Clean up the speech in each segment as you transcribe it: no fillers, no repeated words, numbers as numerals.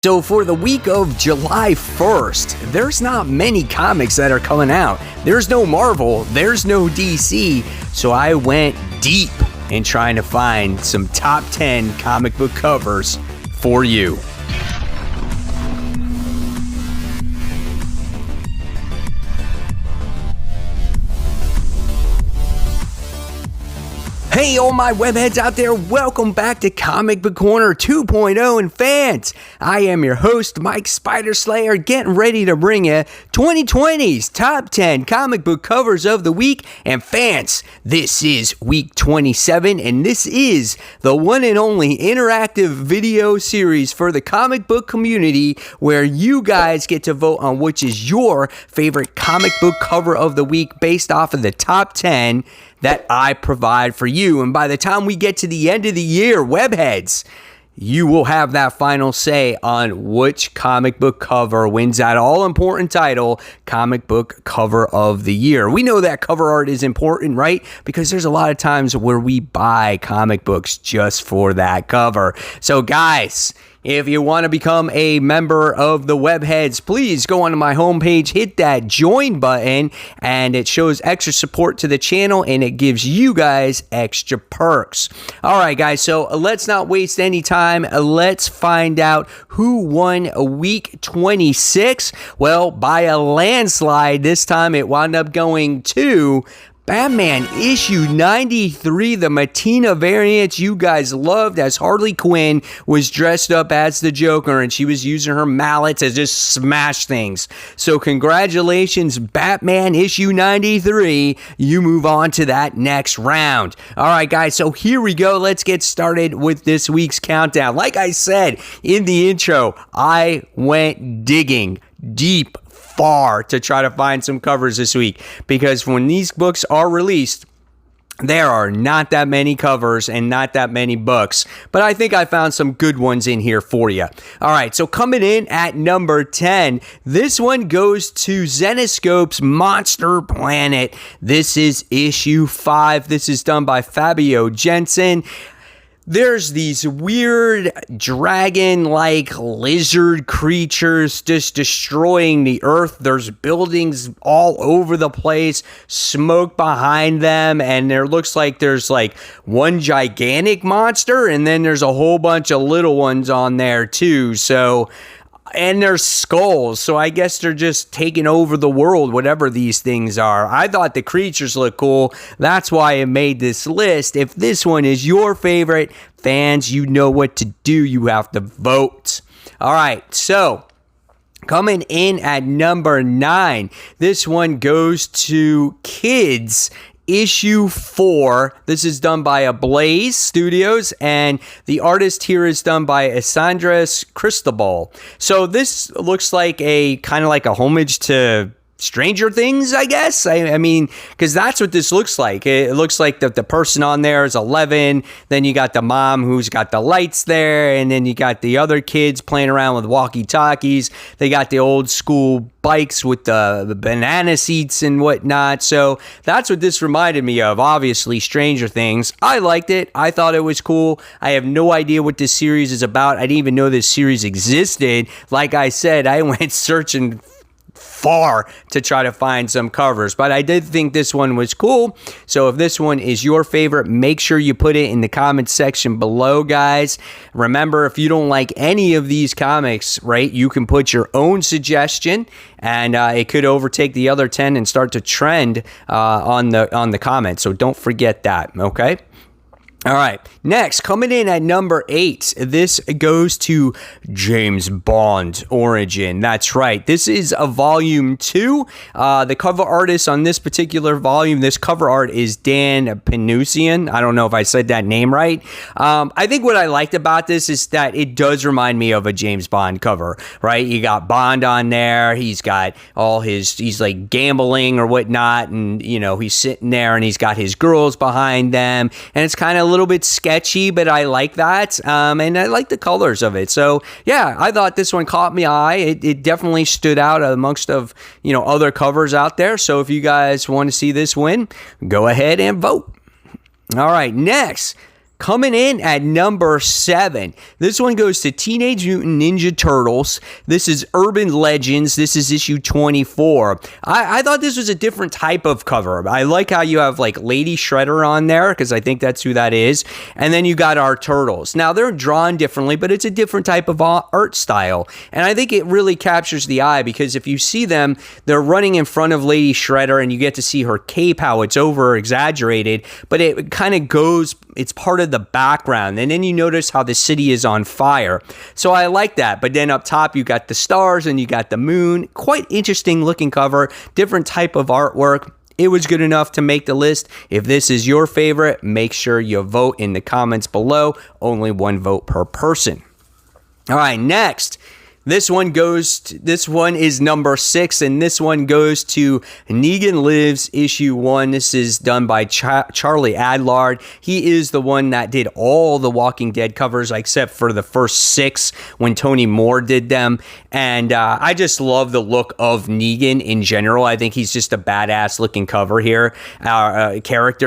So for the week of July 1st, there's not many comics that are coming out. There's no Marvel, there's no DC, so I went deep in trying to find some top 10 comic book covers for you. Hey, all my webheads out there, welcome back to Comic Book Corner 2.0 and fans. I am your host, Mike Spider Slayer, getting ready to bring you 2020's top 10 comic book covers of the week. And fans, this is week 27, and this is the one and only interactive video series for the comic book community where you guys get to vote on which is your favorite comic book cover of the week based off of the top 10 that I provide for you. And by the time we get to the end of the year, webheads, you will have that final say on which comic book cover wins that all-important title, Comic Book Cover of the Year. We know that cover art is important, right? Because there's a lot of times where we buy comic books just for that cover. So guys, if you want to become a member of the Webheads, please go onto my homepage, hit that join button, and it shows extra support to the channel, and it gives you guys extra perks. All right, guys, so let's not waste any time. Let's find out who won week 26. Well, by a landslide, this time it wound up going to Batman issue 93, the Matina variant you guys loved, as Harley Quinn was dressed up as the Joker and she was using her mallet to just smash things. So congratulations, Batman issue 93. You move on to that next round. All right, guys, so here we go. Let's get started with this week's countdown. Like I said in the intro, I went digging deep, far to try to find some covers this week, because when these books are released, there are not that many covers and not that many books, but I think I found some good ones in here for you. All right, so coming in at number 10, this one goes to Zenescope's Monster Planet. This is issue 5. This is done by Fabio Jensen. There's these weird dragon-like lizard creatures just destroying the earth. There's buildings all over the place, smoke behind them, and there looks like there's like one gigantic monster, and then there's a whole bunch of little ones on there too. And there's skulls, so I guess they're just taking over the world, whatever these things are. I thought the creatures look cool. That's why I made this list. If this one is your favorite, fans, you know what to do. You have to vote. All right, so coming in at number 9, this one goes to Kids issue 4. This is done by Ablaze Studios, and the artist here is done by Isandras Cristobal. So this looks like a kind of like a homage to Stranger Things, I guess. I mean, because that's what this looks like. It looks like the person on there is 11. Then you got the mom who's got the lights there. And then you got the other kids playing around with walkie-talkies. They got the old school bikes with the banana seats and whatnot. So that's what this reminded me of. Obviously, Stranger Things. I liked it. I thought it was cool. I have no idea what this series is about. I didn't even know this series existed. Like I said, I went searching far to try to find some covers, but I did think this one was cool. So if this one is your favorite, make sure you put it in the comments section below, guys. Remember, if you don't like any of these comics, right, you can put your own suggestion, and it could overtake the other 10 and start to trend on the comments. So don't forget that, okay? All right, next, coming in at number 8, this goes to James Bond Origin. That's right, this is a volume 2. The cover artist on this particular volume, this cover art is Dan Panusian. I don't know if I said that name right. I think what I liked about this is that it does remind me of a James Bond cover, right? You got Bond on there, he's got he's like gambling or whatnot, and you know, he's sitting there and he's got his girls behind them, and it's kind of little bit sketchy, but I like that, and I like the colors of it. So yeah, I thought this one caught my eye. It definitely stood out amongst of other covers out there. So if you guys want to see this win, go ahead and vote. All right, next, Coming in at number 7, this one goes to Teenage Mutant Ninja Turtles. This is Urban Legends. This is issue 24. I thought this was a different type of cover. I like how you have like Lady Shredder on there, because I think that's who that is. And then you got our turtles. Now, they're drawn differently, but it's a different type of art style. And I think it really captures the eye, because if you see them, they're running in front of Lady Shredder, and you get to see her cape, how it's over exaggerated, but it kind of goes, it's part of the background, and then you notice how the city is on fire. So I like that. But then up top you got the stars and you got the moon. Quite interesting looking cover, different type of artwork. It was good enough to make the list. If this is your favorite, make sure you vote in the comments below. Only one vote per person. All right, next. This one is number 6, and this one goes to Negan Lives, issue 1. This is done by Charlie Adlard. He is the one that did all the Walking Dead covers, except for the first 6 when Tony Moore did them. And I just love the look of Negan in general. I think he's just a badass looking character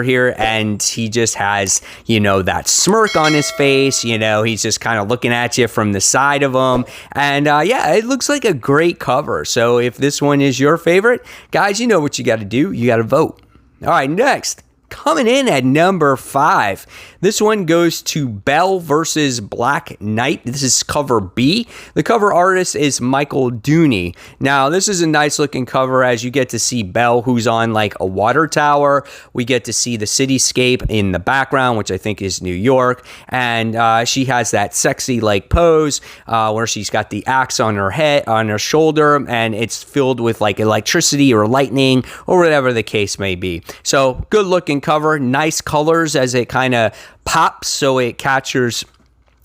here. And he just has, that smirk on his face. He's just kind of looking at you from the side of him. And it looks like a great cover. So if this one is your favorite, guys, you know what you got to do. You got to vote. All right, next. Coming in at number 5, this one goes to Belle versus Black Knight. This is cover B. The cover artist is Michael Dooney. Now, this is a nice looking cover as you get to see Belle, who's on like a water tower. We get to see the cityscape in the background, which I think is New York. And she has that sexy like pose where she's got the axe on her head, on her shoulder, and it's filled with like electricity or lightning or whatever the case may be. So good looking cover, nice colors as it kind of pops, so it captures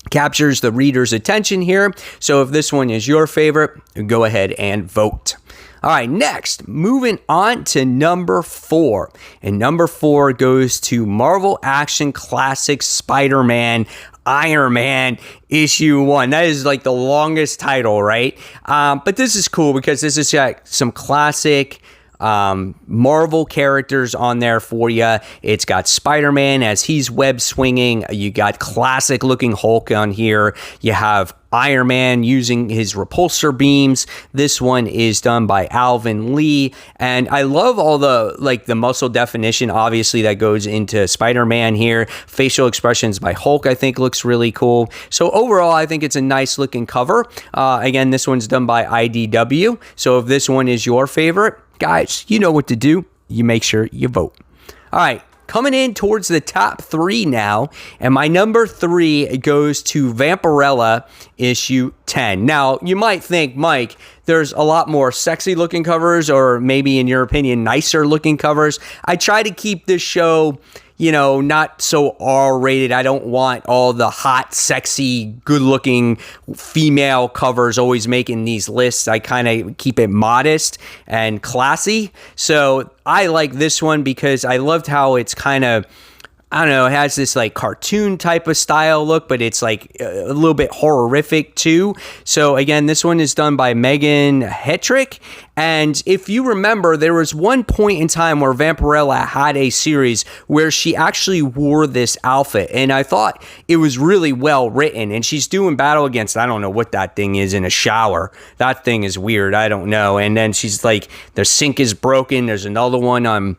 the reader's attention here. So if this one is your favorite, go ahead and vote. All right, next, moving on to number 4. And number 4 goes to Marvel Action Classics Spider-Man Iron Man issue 1. That is like the longest title, right? But this is cool because this has got some classic Marvel characters on there for you. It's got Spider-Man as he's web swinging. You got classic looking Hulk on here. You have Iron Man using his repulsor beams. This one is done by Alvin Lee, and I love all the muscle definition obviously that goes into Spider-Man here. Facial expressions by Hulk I think looks really cool. So overall I think it's a nice looking cover. Again, this one's done by IDW. So if this one is your favorite, guys, you know what to do. You make sure you vote. All right, coming in towards the top 3 now, and my number 3 goes to Vampirella issue 10. Now, you might think, Mike, there's a lot more sexy looking covers, or maybe in your opinion, nicer looking covers. I try to keep this show, not so R-rated. I don't want all the hot, sexy, good-looking female covers always making these lists. I kind of keep it modest and classy. So I like this one because I loved how it's kind of, I don't know, it has this like cartoon type of style look, but it's like a little bit horrific too. So again, this one is done by Megan Hetrick. And if you remember, there was one point in time where Vampirella had a series where she actually wore this outfit. And I thought it was really well written. And she's doing battle against, I don't know what that thing is, in a shower. That thing is weird. I don't know. And then she's like, the sink is broken. There's another one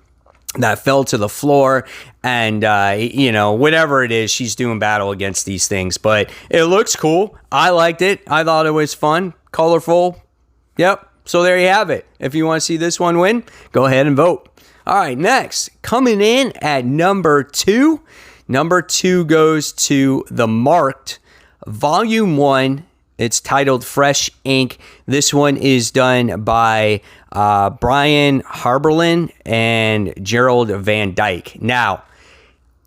that fell to the floor, and whatever it is, she's doing battle against these things, but it looks cool. I liked it. I thought it was fun, colorful. Yep. So there you have it. If you want to see this one win, go ahead and vote. All right, next, coming in at number 2. Number 2 goes to The Marked, Volume 1. It's titled Fresh Ink. This one is done by Brian Harberlin and Gerald Van Dyke. Now,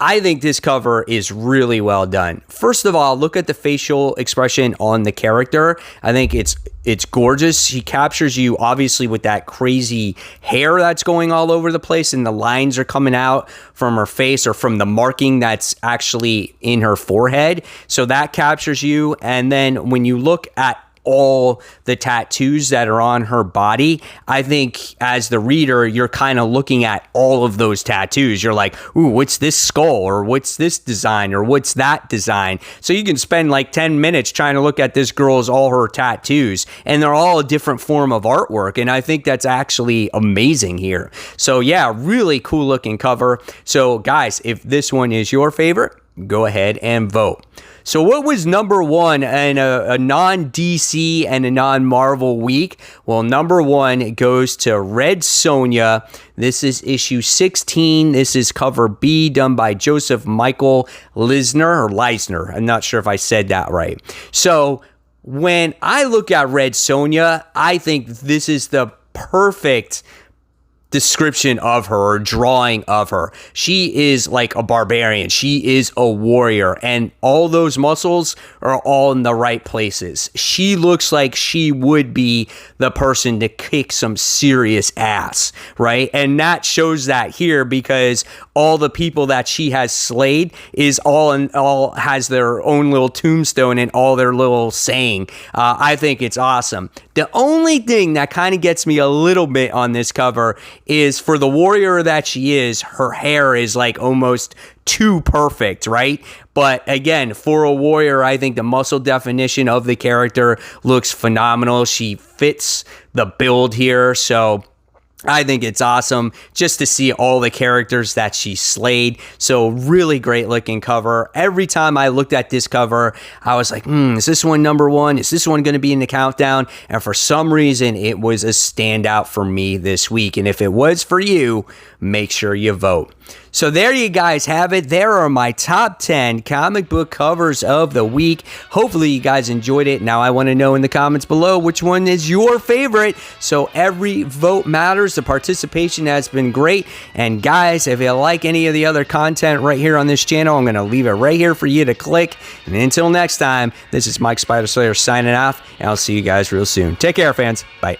I think this cover is really well done. First of all, look at the facial expression on the character. I think it's gorgeous. He captures you obviously with that crazy hair that's going all over the place, and the lines are coming out from her face or from the marking that's actually in her forehead. So that captures you. And then when you look at all the tattoos that are on her body, I think as the reader, you're kind of looking at all of those tattoos. You're like, ooh, what's this skull, or what's this design, or what's that design? So you can spend like 10 minutes trying to look at this girl's all her tattoos, and they're all a different form of artwork, and I think that's actually amazing here. So yeah, really cool looking cover. So guys, if this one is your favorite, go ahead and vote. So what was number one in a non-DC and a non-Marvel week? Well, number one goes to Red Sonja. This is issue 16. This is cover B, done by Joseph Michael Leisner. I'm not sure if I said that right. So when I look at Red Sonja, I think this is the perfect description of her, or drawing of her. She is like a barbarian. She is a warrior, and all those muscles are all in the right places. She looks like she would be the person to kick some serious ass, right? And that shows that here, because all the people that she has slayed is all has their own little tombstone and all their little saying. I think it's awesome. The only thing that kind of gets me a little bit on this cover is, for the warrior that she is, her hair is like almost too perfect, right? But again, for a warrior, I think the muscle definition of the character looks phenomenal. She fits the build here, so I think it's awesome just to see all the characters that she slayed. So really great looking cover. Every time I looked at this cover, I was like, is this one number one? Is this one going to be in the countdown? And for some reason, it was a standout for me this week. And if it was for you, make sure you vote. So there you guys have it. There are my top 10 comic book covers of the week. Hopefully you guys enjoyed it. Now I want to know in the comments below which one is your favorite. So every vote matters. The participation has been great. And guys, if you like any of the other content right here on this channel, I'm going to leave it right here for you to click. And until next time, this is Mike Spider Slayer signing off, and I'll see you guys real soon. Take care, fans. Bye.